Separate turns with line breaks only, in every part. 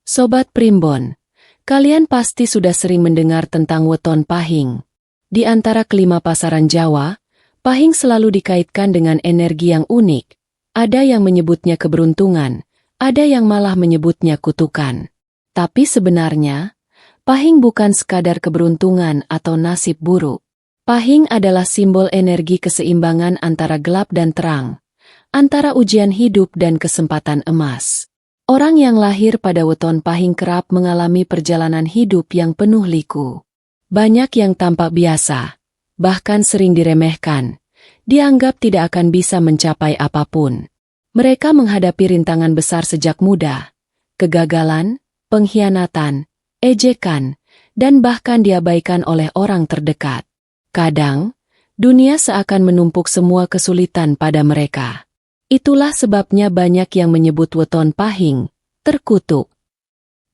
Sobat Primbon, kalian pasti sudah sering mendengar tentang weton pahing. Di antara kelima pasaran Jawa, pahing selalu dikaitkan dengan energi yang unik. Ada yang menyebutnya keberuntungan, ada yang malah menyebutnya kutukan. Tapi sebenarnya, pahing bukan sekadar keberuntungan atau nasib buruk. Pahing adalah simbol energi keseimbangan antara gelap dan terang, antara ujian hidup dan kesempatan emas. Orang yang lahir pada weton pahing kerap mengalami perjalanan hidup yang penuh liku. Banyak yang tampak biasa, bahkan sering diremehkan, dianggap tidak akan bisa mencapai apapun. Mereka menghadapi rintangan besar sejak muda, kegagalan, pengkhianatan, ejekan, dan bahkan diabaikan oleh orang terdekat. Kadang, dunia seakan menumpuk semua kesulitan pada mereka. Itulah sebabnya banyak yang menyebut weton pahing terkutuk.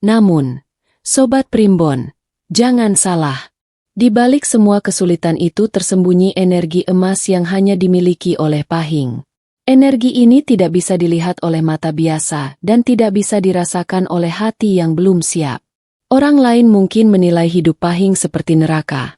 Namun, Sobat Primbon, jangan salah. Di balik semua kesulitan itu tersembunyi energi emas yang hanya dimiliki oleh pahing. Energi ini tidak bisa dilihat oleh mata biasa dan tidak bisa dirasakan oleh hati yang belum siap. Orang lain mungkin menilai hidup pahing seperti neraka,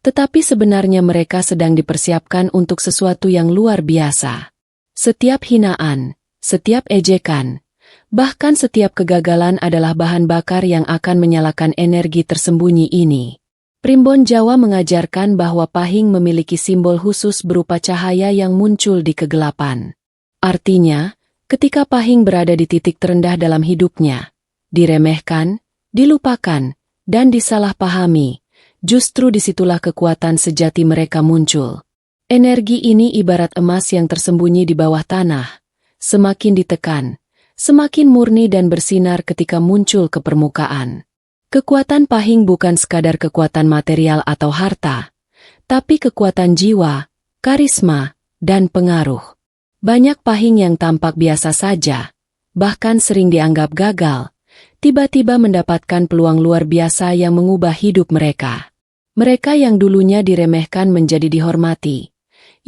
tetapi sebenarnya mereka sedang dipersiapkan untuk sesuatu yang luar biasa. Setiap hinaan, setiap ejekan, bahkan setiap kegagalan adalah bahan bakar yang akan menyalakan energi tersembunyi ini. Primbon Jawa mengajarkan bahwa pahing memiliki simbol khusus berupa cahaya yang muncul di kegelapan. Artinya, ketika pahing berada di titik terendah dalam hidupnya, diremehkan, dilupakan, dan disalahpahami, justru disitulah kekuatan sejati mereka muncul. Energi ini ibarat emas yang tersembunyi di bawah tanah, semakin ditekan, semakin murni dan bersinar ketika muncul ke permukaan. Kekuatan pahing bukan sekadar kekuatan material atau harta, tapi kekuatan jiwa, karisma, dan pengaruh. Banyak pahing yang tampak biasa saja, bahkan sering dianggap gagal, tiba-tiba mendapatkan peluang luar biasa yang mengubah hidup mereka. Mereka yang dulunya diremehkan menjadi dihormati,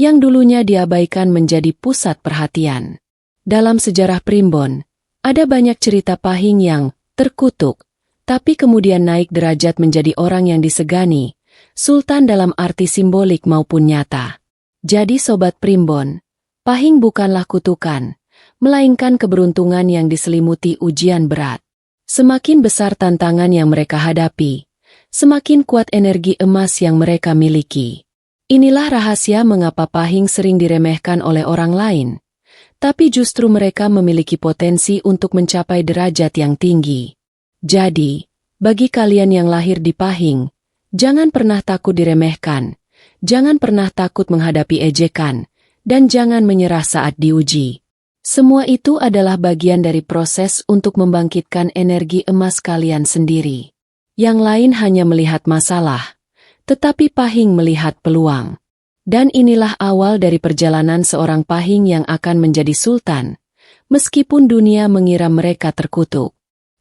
yang dulunya diabaikan menjadi pusat perhatian. Dalam sejarah Primbon, ada banyak cerita pahing yang terkutuk, tapi kemudian naik derajat menjadi orang yang disegani, sultan dalam arti simbolik maupun nyata. Jadi Sobat Primbon, pahing bukanlah kutukan, melainkan keberuntungan yang diselimuti ujian berat. Semakin besar tantangan yang mereka hadapi, semakin kuat energi emas yang mereka miliki. Inilah rahasia mengapa pahing sering diremehkan oleh orang lain, tapi justru mereka memiliki potensi untuk mencapai derajat yang tinggi. Jadi, bagi kalian yang lahir di pahing, jangan pernah takut diremehkan, jangan pernah takut menghadapi ejekan, dan jangan menyerah saat diuji. Semua itu adalah bagian dari proses untuk membangkitkan energi emas kalian sendiri. Yang lain hanya melihat masalah, tetapi pahing melihat peluang. Dan inilah awal dari perjalanan seorang pahing yang akan menjadi sultan, meskipun dunia mengira mereka terkutuk.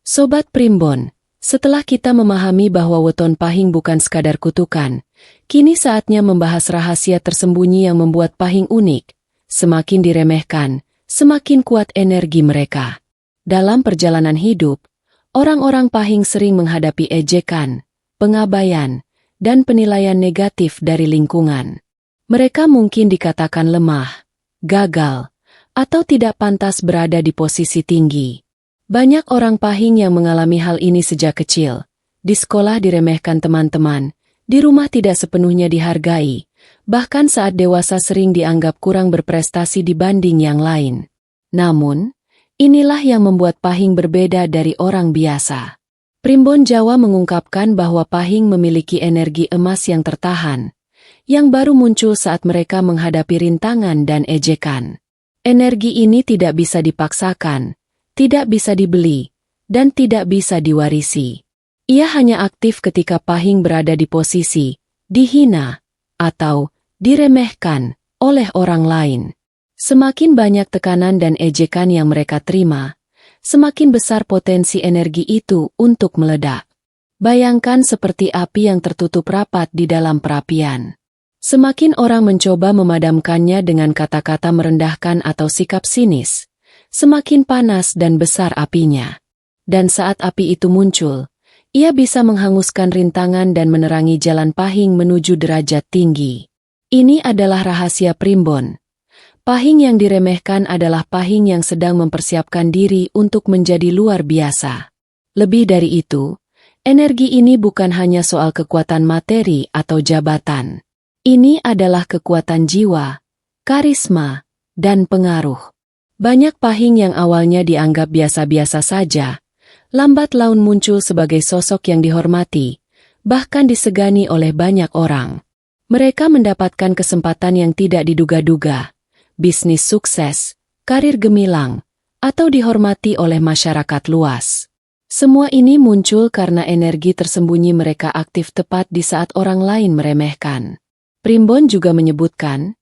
Sobat Primbon, setelah kita memahami bahwa weton pahing bukan sekadar kutukan, kini saatnya membahas rahasia tersembunyi yang membuat pahing unik. Semakin diremehkan, semakin kuat energi mereka. Dalam perjalanan hidup, orang-orang pahing sering menghadapi ejekan, pengabaian, dan penilaian negatif dari lingkungan. Mereka mungkin dikatakan lemah, gagal, atau tidak pantas berada di posisi tinggi. Banyak orang pahing yang mengalami hal ini sejak kecil. Di sekolah diremehkan teman-teman, di rumah tidak sepenuhnya dihargai, bahkan saat dewasa sering dianggap kurang berprestasi dibanding yang lain. Namun, inilah yang membuat pahing berbeda dari orang biasa. Primbon Jawa mengungkapkan bahwa pahing memiliki energi emas yang tertahan, yang baru muncul saat mereka menghadapi rintangan dan ejekan. Energi ini tidak bisa dipaksakan, tidak bisa dibeli, dan tidak bisa diwarisi. Ia hanya aktif ketika pahing berada di posisi dihina atau diremehkan oleh orang lain. Semakin banyak tekanan dan ejekan yang mereka terima, semakin besar potensi energi itu untuk meledak. Bayangkan seperti api yang tertutup rapat di dalam perapian. Semakin orang mencoba memadamkannya dengan kata-kata merendahkan atau sikap sinis, semakin panas dan besar apinya. Dan saat api itu muncul, ia bisa menghanguskan rintangan dan menerangi jalan Pahing menuju derajat tinggi. Ini adalah rahasia Primbon. Pahing yang diremehkan adalah Pahing yang sedang mempersiapkan diri untuk menjadi luar biasa. Lebih dari itu, energi ini bukan hanya soal kekuatan materi atau jabatan. Ini adalah kekuatan jiwa, karisma, dan pengaruh. Banyak Pahing yang awalnya dianggap biasa-biasa saja, lambat laun muncul sebagai sosok yang dihormati, bahkan disegani oleh banyak orang. Mereka mendapatkan kesempatan yang tidak diduga-duga, bisnis sukses, karir gemilang, atau dihormati oleh masyarakat luas. Semua ini muncul karena energi tersembunyi mereka aktif tepat di saat orang lain meremehkan. Primbon juga menyebutkan,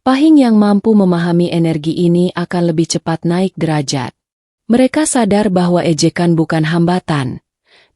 Pahing yang mampu memahami energi ini akan lebih cepat naik derajat. Mereka sadar bahwa ejekan bukan hambatan,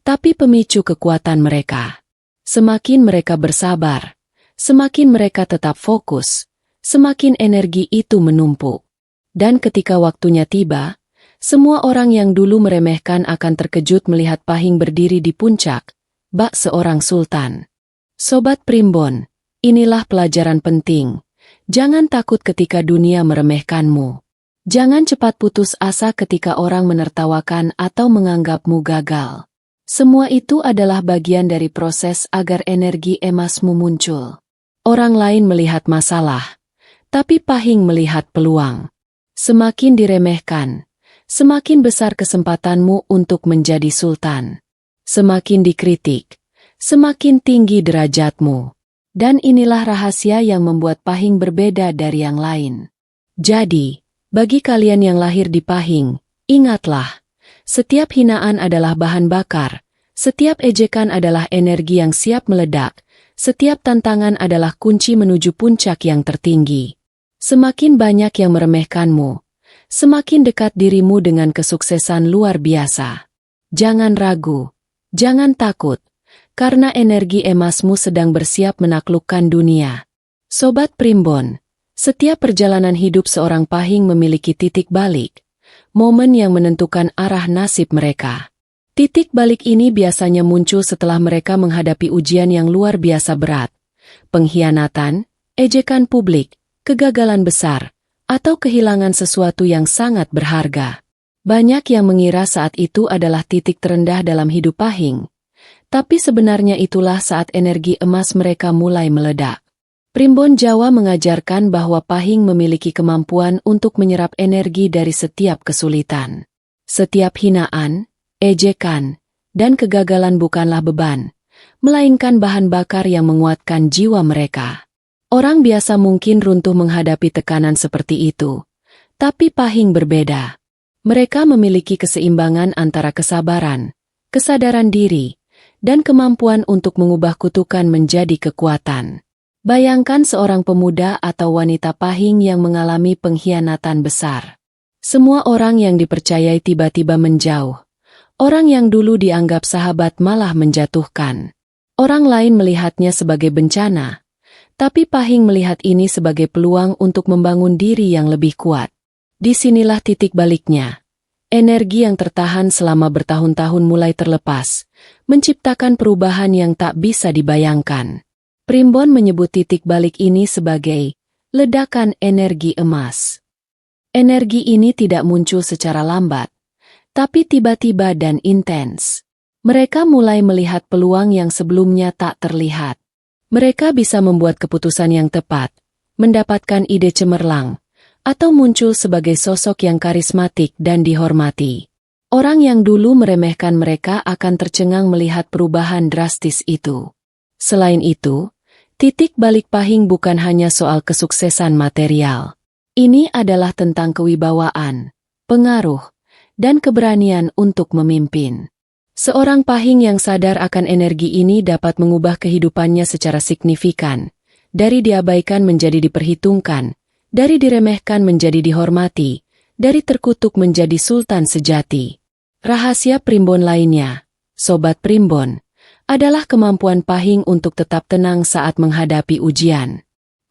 tapi pemicu kekuatan mereka. Semakin mereka bersabar, semakin mereka tetap fokus, semakin energi itu menumpuk. Dan ketika waktunya tiba, semua orang yang dulu meremehkan akan terkejut melihat Pahing berdiri di puncak, bak seorang sultan. Sobat Primbon, inilah pelajaran penting. Jangan takut ketika dunia meremehkanmu. Jangan cepat putus asa ketika orang menertawakan atau menganggapmu gagal. Semua itu adalah bagian dari proses agar energi emasmu muncul. Orang lain melihat masalah, tapi Pahing melihat peluang. Semakin diremehkan, semakin besar kesempatanmu untuk menjadi sultan. Semakin dikritik, semakin tinggi derajatmu. Dan inilah rahasia yang membuat Pahing berbeda dari yang lain. Jadi, bagi kalian yang lahir di Pahing, ingatlah, setiap hinaan adalah bahan bakar, setiap ejekan adalah energi yang siap meledak, setiap tantangan adalah kunci menuju puncak yang tertinggi. Semakin banyak yang meremehkanmu, semakin dekat dirimu dengan kesuksesan luar biasa. Jangan ragu, jangan takut. Karena energi emasmu sedang bersiap menaklukkan dunia. Sobat Primbon, setiap perjalanan hidup seorang Pahing memiliki titik balik, momen yang menentukan arah nasib mereka. Titik balik ini biasanya muncul setelah mereka menghadapi ujian yang luar biasa berat, pengkhianatan, ejekan publik, kegagalan besar, atau kehilangan sesuatu yang sangat berharga. Banyak yang mengira saat itu adalah titik terendah dalam hidup Pahing. Tapi sebenarnya itulah saat energi emas mereka mulai meledak. Primbon Jawa mengajarkan bahwa Pahing memiliki kemampuan untuk menyerap energi dari setiap kesulitan. Setiap hinaan, ejekan, dan kegagalan bukanlah beban, melainkan bahan bakar yang menguatkan jiwa mereka. Orang biasa mungkin runtuh menghadapi tekanan seperti itu, tapi Pahing berbeda. Mereka memiliki keseimbangan antara kesabaran, kesadaran diri, dan kemampuan untuk mengubah kutukan menjadi kekuatan. Bayangkan seorang pemuda atau wanita Pahing yang mengalami pengkhianatan besar. Semua orang yang dipercayai tiba-tiba menjauh. Orang yang dulu dianggap sahabat malah menjatuhkan. Orang lain melihatnya sebagai bencana, tapi Pahing melihat ini sebagai peluang untuk membangun diri yang lebih kuat. Disinilah titik baliknya. Energi yang tertahan selama bertahun-tahun mulai terlepas, menciptakan perubahan yang tak bisa dibayangkan. Primbon menyebut titik balik ini sebagai ledakan energi emas. Energi ini tidak muncul secara lambat, tapi tiba-tiba dan intens. Mereka mulai melihat peluang yang sebelumnya tak terlihat. Mereka bisa membuat keputusan yang tepat, mendapatkan ide cemerlang, atau muncul sebagai sosok yang karismatik dan dihormati. Orang yang dulu meremehkan mereka akan tercengang melihat perubahan drastis itu. Selain itu, titik balik Pahing bukan hanya soal kesuksesan material. Ini adalah tentang kewibawaan, pengaruh, dan keberanian untuk memimpin. Seorang Pahing yang sadar akan energi ini dapat mengubah kehidupannya secara signifikan, dari diabaikan menjadi diperhitungkan, dari diremehkan menjadi dihormati, dari terkutuk menjadi sultan sejati. Rahasia Primbon lainnya, Sobat Primbon, adalah kemampuan Pahing untuk tetap tenang saat menghadapi ujian.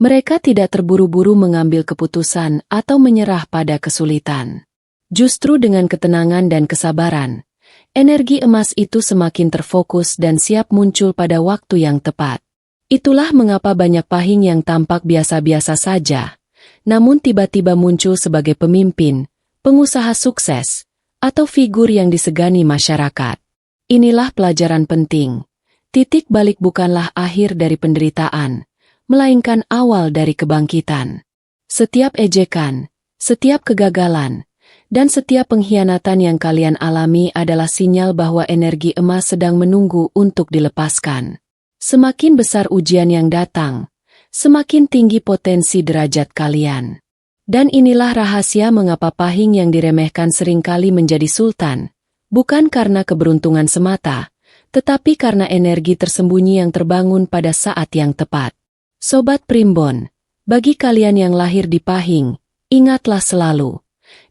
Mereka tidak terburu-buru mengambil keputusan atau menyerah pada kesulitan. Justru dengan ketenangan dan kesabaran, Energi emas itu semakin terfokus dan siap muncul pada waktu yang tepat. Itulah mengapa banyak pahing yang tampak biasa-biasa saja, namun tiba-tiba muncul sebagai pemimpin, pengusaha sukses, atau figur yang disegani masyarakat. Inilah pelajaran penting. Titik balik bukanlah akhir dari penderitaan, melainkan awal dari kebangkitan. Setiap ejekan, setiap kegagalan, dan setiap pengkhianatan yang kalian alami adalah sinyal bahwa energi emas sedang menunggu untuk dilepaskan. Semakin besar ujian yang datang, semakin tinggi potensi derajat kalian. Dan inilah rahasia mengapa pahing yang diremehkan seringkali menjadi sultan, bukan karena keberuntungan semata, tetapi karena energi tersembunyi yang terbangun pada saat yang tepat. Sobat Primbon, bagi kalian yang lahir di pahing, ingatlah selalu,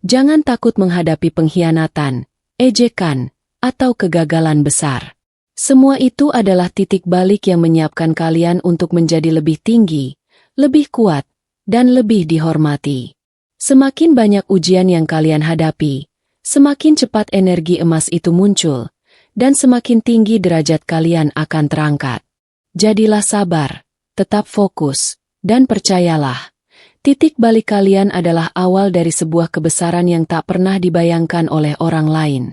jangan takut menghadapi pengkhianatan, ejekan, atau kegagalan besar. Semua itu adalah titik balik yang menyiapkan kalian untuk menjadi lebih tinggi, lebih kuat, dan lebih dihormati. Semakin banyak ujian yang kalian hadapi, semakin cepat energi emas itu muncul, dan semakin tinggi derajat kalian akan terangkat. Jadilah sabar, tetap fokus, dan percayalah, titik balik kalian adalah awal dari sebuah kebesaran yang tak pernah dibayangkan oleh orang lain.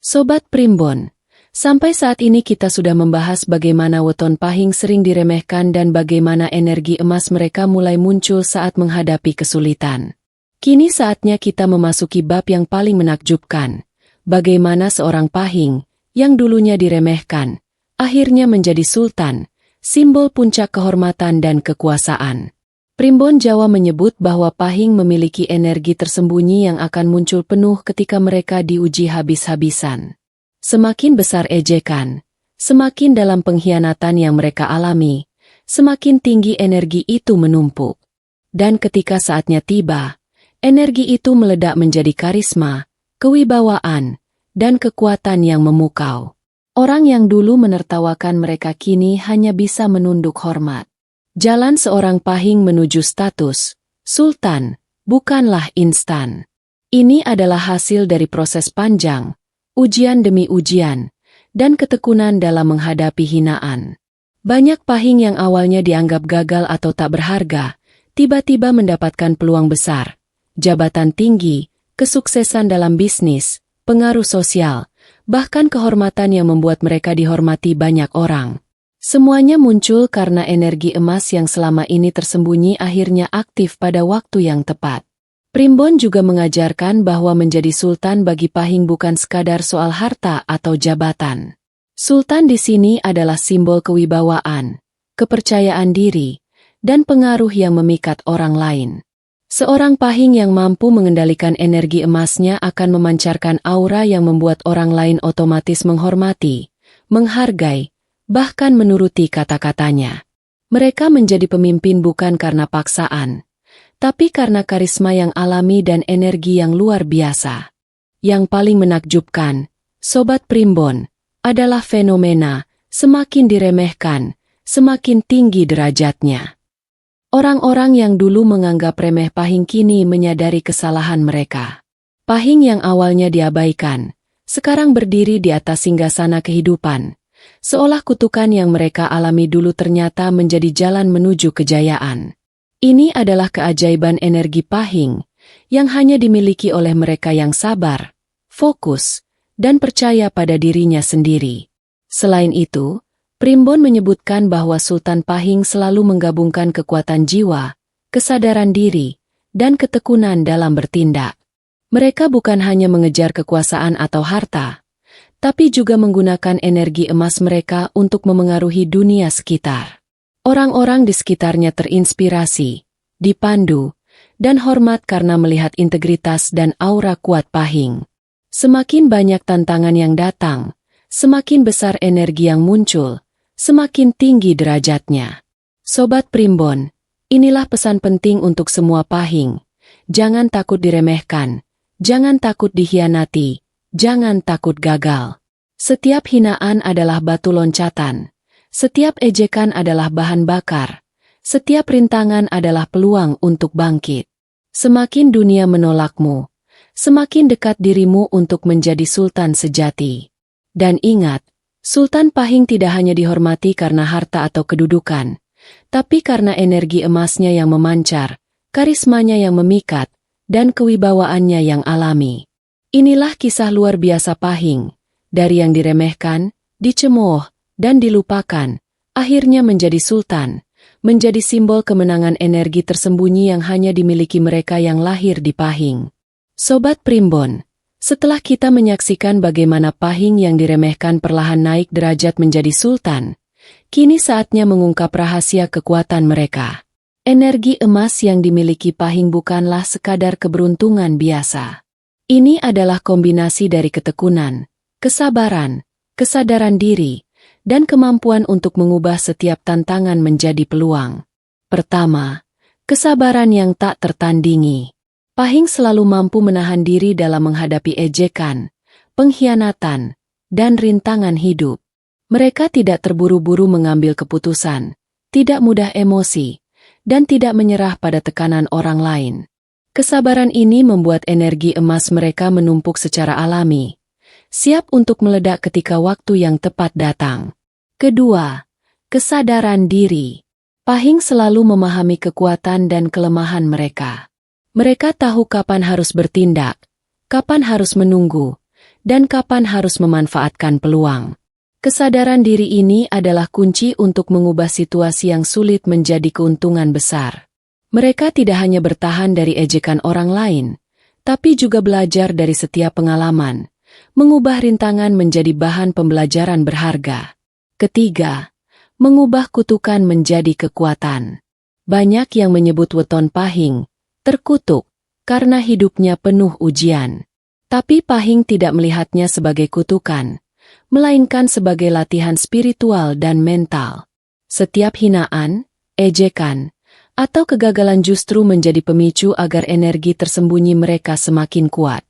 Sobat Primbon, sampai saat ini kita sudah membahas bagaimana weton pahing sering diremehkan dan bagaimana energi emas mereka mulai muncul saat menghadapi kesulitan. Kini saatnya kita memasuki bab yang paling menakjubkan, bagaimana seorang pahing, yang dulunya diremehkan, akhirnya menjadi sultan, simbol puncak kehormatan dan kekuasaan. Primbon Jawa menyebut bahwa pahing memiliki energi tersembunyi yang akan muncul penuh ketika mereka diuji habis-habisan. Semakin besar ejekan, semakin dalam pengkhianatan yang mereka alami, semakin tinggi energi itu menumpuk. Dan ketika saatnya tiba, energi itu meledak menjadi karisma, kewibawaan, dan kekuatan yang memukau. Orang yang dulu menertawakan mereka kini hanya bisa menunduk hormat. Jalan seorang pahing menuju status sultan bukanlah instan. Ini adalah hasil dari proses panjang, ujian demi ujian, dan ketekunan dalam menghadapi hinaan. Banyak pahing yang awalnya dianggap gagal atau tak berharga, tiba-tiba mendapatkan peluang besar, jabatan tinggi, kesuksesan dalam bisnis, pengaruh sosial, bahkan kehormatan yang membuat mereka dihormati banyak orang. Semuanya muncul karena energi emas yang selama ini tersembunyi akhirnya aktif pada waktu yang tepat. Primbon juga mengajarkan bahwa menjadi sultan bagi pahing bukan sekadar soal harta atau jabatan. Sultan di sini adalah simbol kewibawaan, kepercayaan diri, dan pengaruh yang memikat orang lain. Seorang pahing yang mampu mengendalikan energi emasnya akan memancarkan aura yang membuat orang lain otomatis menghormati, menghargai, bahkan menuruti kata-katanya. Mereka menjadi pemimpin bukan karena paksaan, tapi karena karisma yang alami dan energi yang luar biasa. Yang paling menakjubkan, Sobat Primbon, adalah fenomena semakin diremehkan, semakin tinggi derajatnya. Orang-orang yang dulu menganggap remeh pahing kini menyadari kesalahan mereka. Pahing yang awalnya diabaikan, sekarang berdiri di atas singgasana kehidupan, seolah kutukan yang mereka alami dulu ternyata menjadi jalan menuju kejayaan. Ini adalah keajaiban energi pahing, yang hanya dimiliki oleh mereka yang sabar, fokus, dan percaya pada dirinya sendiri. Selain itu, Primbon menyebutkan bahwa Sultan Pahing selalu menggabungkan kekuatan jiwa, kesadaran diri, dan ketekunan dalam bertindak. Mereka bukan hanya mengejar kekuasaan atau harta, tapi juga menggunakan energi emas mereka untuk memengaruhi dunia sekitar. Orang-orang di sekitarnya terinspirasi, dipandu, dan hormat karena melihat integritas dan aura kuat Pahing. Semakin banyak tantangan yang datang, semakin besar energi yang muncul, semakin tinggi derajatnya. Sobat Primbon, inilah pesan penting untuk semua pahing. Jangan takut diremehkan, jangan takut dikhianati, jangan takut gagal. Setiap hinaan adalah batu loncatan, setiap ejekan adalah bahan bakar, setiap rintangan adalah peluang untuk bangkit. Semakin dunia menolakmu, semakin dekat dirimu untuk menjadi sultan sejati. Dan ingat, Sultan Pahing tidak hanya dihormati karena harta atau kedudukan, tapi karena energi emasnya yang memancar, karismanya yang memikat, dan kewibawaannya yang alami. Inilah kisah luar biasa Pahing, dari yang diremehkan, dicemooh, dan dilupakan, akhirnya menjadi sultan, menjadi simbol kemenangan energi tersembunyi yang hanya dimiliki mereka yang lahir di Pahing. Sobat Primbon, setelah kita menyaksikan bagaimana Pahing yang diremehkan perlahan naik derajat menjadi sultan, kini saatnya mengungkap rahasia kekuatan mereka. Energi emas yang dimiliki Pahing bukanlah sekadar keberuntungan biasa. Ini adalah kombinasi dari ketekunan, kesabaran, kesadaran diri, dan kemampuan untuk mengubah setiap tantangan menjadi peluang. Pertama, kesabaran yang tak tertandingi. Pahing selalu mampu menahan diri dalam menghadapi ejekan, pengkhianatan, dan rintangan hidup. Mereka tidak terburu-buru mengambil keputusan, tidak mudah emosi, dan tidak menyerah pada tekanan orang lain. Kesabaran ini membuat energi emas mereka menumpuk secara alami, siap untuk meledak ketika waktu yang tepat datang. Kedua, kesadaran diri. Pahing selalu memahami kekuatan dan kelemahan mereka. Mereka tahu kapan harus bertindak, kapan harus menunggu, dan kapan harus memanfaatkan peluang. Kesadaran diri ini adalah kunci untuk mengubah situasi yang sulit menjadi keuntungan besar. Mereka tidak hanya bertahan dari ejekan orang lain, tapi juga belajar dari setiap pengalaman, mengubah rintangan menjadi bahan pembelajaran berharga. Ketiga, mengubah kutukan menjadi kekuatan. Banyak yang menyebut weton Pahing terkutuk karena hidupnya penuh ujian. Tapi Pahing tidak melihatnya sebagai kutukan, melainkan sebagai latihan spiritual dan mental. Setiap hinaan, ejekan, atau kegagalan justru menjadi pemicu agar energi tersembunyi mereka semakin kuat.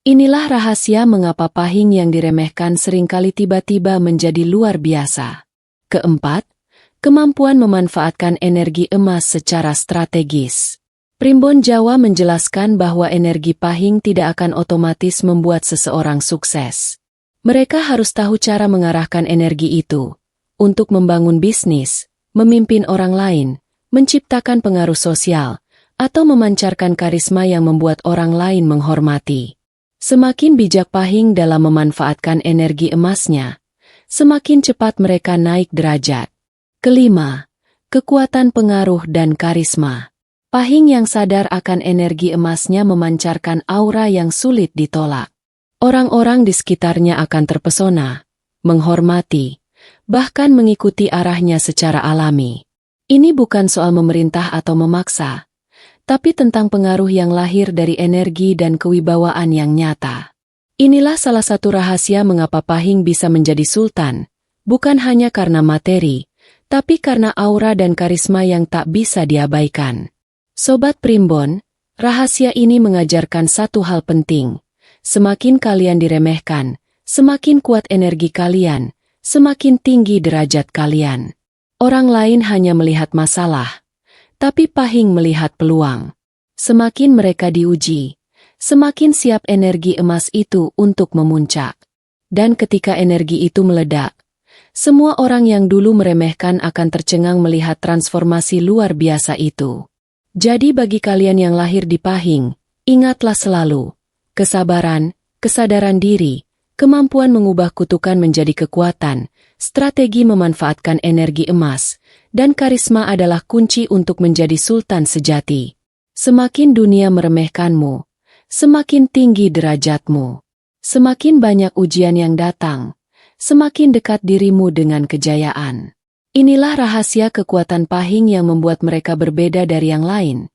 Inilah rahasia mengapa Pahing yang diremehkan seringkali tiba-tiba menjadi luar biasa. Keempat, kemampuan memanfaatkan energi emas secara strategis. Primbon Jawa menjelaskan bahwa energi Pahing tidak akan otomatis membuat seseorang sukses. Mereka harus tahu cara mengarahkan energi itu untuk membangun bisnis, memimpin orang lain, menciptakan pengaruh sosial, atau memancarkan karisma yang membuat orang lain menghormati. Semakin bijak Pahing dalam memanfaatkan energi emasnya, semakin cepat mereka naik derajat. Kelima, kekuatan pengaruh dan karisma. Pahing yang sadar akan energi emasnya memancarkan aura yang sulit ditolak. Orang-orang di sekitarnya akan terpesona, menghormati, bahkan mengikuti arahnya secara alami. Ini bukan soal memerintah atau memaksa, tapi tentang pengaruh yang lahir dari energi dan kewibawaan yang nyata. Inilah salah satu rahasia mengapa Pahing bisa menjadi sultan, bukan hanya karena materi, tapi karena aura dan karisma yang tak bisa diabaikan. Sobat Primbon, rahasia ini mengajarkan satu hal penting. Semakin kalian diremehkan, semakin kuat energi kalian, semakin tinggi derajat kalian. Orang lain hanya melihat masalah, tapi Pahing melihat peluang. Semakin mereka diuji, semakin siap energi emas itu untuk memuncak. Dan ketika energi itu meledak, semua orang yang dulu meremehkan akan tercengang melihat transformasi luar biasa itu. Jadi bagi kalian yang lahir di Pahing, ingatlah selalu, kesabaran, kesadaran diri, kemampuan mengubah kutukan menjadi kekuatan, strategi memanfaatkan energi emas, dan karisma adalah kunci untuk menjadi sultan sejati. Semakin dunia meremehkanmu, semakin tinggi derajatmu. Semakin banyak ujian yang datang, semakin dekat dirimu dengan kejayaan. Inilah rahasia kekuatan Pahing yang membuat mereka berbeda dari yang lain.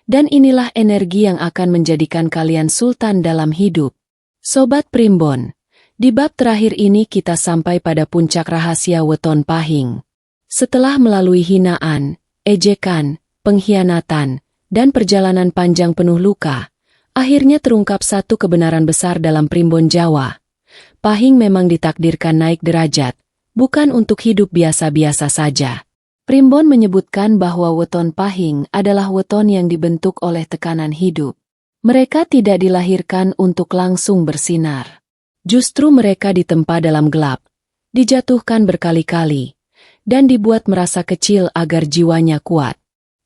Dan inilah energi yang akan menjadikan kalian sultan dalam hidup. Sobat Primbon, di bab terakhir ini kita sampai pada puncak rahasia weton Pahing. Setelah melalui hinaan, ejekan, pengkhianatan, dan perjalanan panjang penuh luka, akhirnya terungkap satu kebenaran besar dalam Primbon Jawa. Pahing memang ditakdirkan naik derajat, bukan untuk hidup biasa-biasa saja. Primbon menyebutkan bahwa weton Pahing adalah weton yang dibentuk oleh tekanan hidup. Mereka tidak dilahirkan untuk langsung bersinar. Justru mereka ditempa dalam gelap, dijatuhkan berkali-kali, dan dibuat merasa kecil agar jiwanya kuat.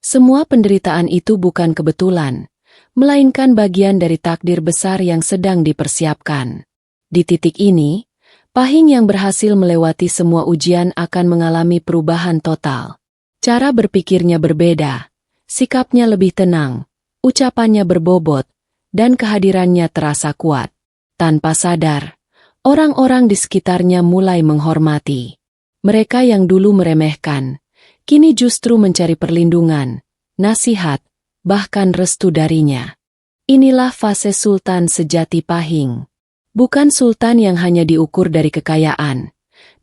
Semua penderitaan itu bukan kebetulan, melainkan bagian dari takdir besar yang sedang dipersiapkan. Di titik ini, Pahing yang berhasil melewati semua ujian akan mengalami perubahan total. Cara berpikirnya berbeda, sikapnya lebih tenang, ucapannya berbobot, dan kehadirannya terasa kuat. Tanpa sadar, orang-orang di sekitarnya mulai menghormati. Mereka yang dulu meremehkan, kini justru mencari perlindungan, nasihat, bahkan restu darinya. Inilah fase sultan sejati Pahing. Bukan sultan yang hanya diukur dari kekayaan,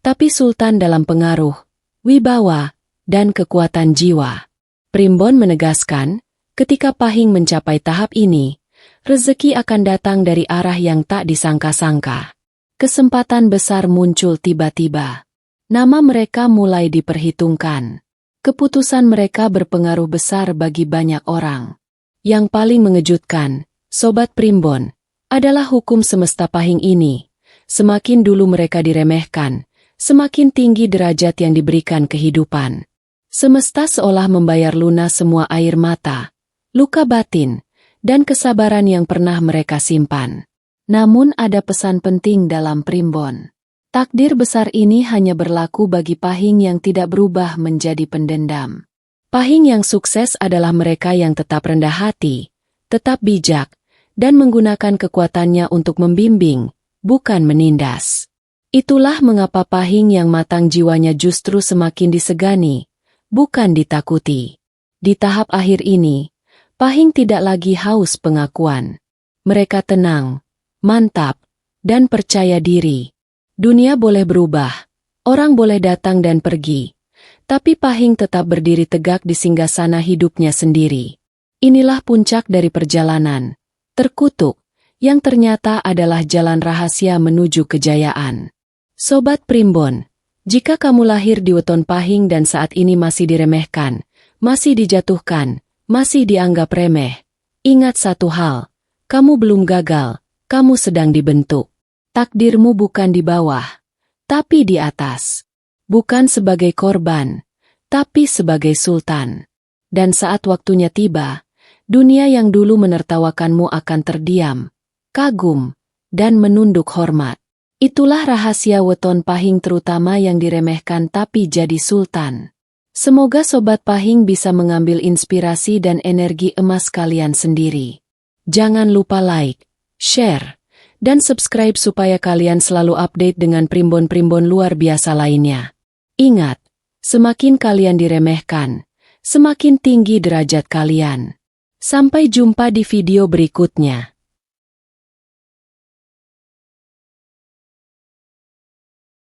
tapi sultan dalam pengaruh, wibawa, dan kekuatan jiwa. Primbon menegaskan, ketika Pahing mencapai tahap ini, rezeki akan datang dari arah yang tak disangka-sangka. Kesempatan besar muncul tiba-tiba. Nama mereka mulai diperhitungkan. Keputusan mereka berpengaruh besar bagi banyak orang. Yang paling mengejutkan, Sobat Primbon, adalah hukum semesta Pahing ini. Semakin dulu mereka diremehkan, semakin tinggi derajat yang diberikan kehidupan. Semesta seolah membayar lunas semua air mata, luka batin, dan kesabaran yang pernah mereka simpan. Namun ada pesan penting dalam Primbon. Takdir besar ini hanya berlaku bagi Pahing yang tidak berubah menjadi pendendam. Pahing yang sukses adalah mereka yang tetap rendah hati, tetap bijak, dan menggunakan kekuatannya untuk membimbing, bukan menindas. Itulah mengapa Pahing yang matang jiwanya justru semakin disegani, bukan ditakuti. Di tahap akhir ini, Pahing tidak lagi haus pengakuan. Mereka tenang, mantap, dan percaya diri. Dunia boleh berubah, orang boleh datang dan pergi, tapi Pahing tetap berdiri tegak di singgasana hidupnya sendiri. Inilah puncak dari perjalanan, terkutuk, yang ternyata adalah jalan rahasia menuju kejayaan. Sobat Primbon, jika kamu lahir di weton Pahing dan saat ini masih diremehkan, masih dijatuhkan, masih dianggap remeh, ingat satu hal, kamu belum gagal, kamu sedang dibentuk. Takdirmu bukan di bawah, tapi di atas. Bukan sebagai korban, tapi sebagai sultan. Dan saat waktunya tiba, dunia yang dulu menertawakanmu akan terdiam, kagum, dan menunduk hormat. Itulah rahasia weton Pahing terutama yang diremehkan tapi jadi sultan. Semoga Sobat Pahing bisa mengambil inspirasi dan energi emas kalian sendiri. Jangan lupa like, share, dan subscribe supaya kalian selalu update dengan primbon-primbon luar biasa lainnya. Ingat, semakin kalian diremehkan, semakin tinggi derajat kalian. Sampai jumpa di video berikutnya.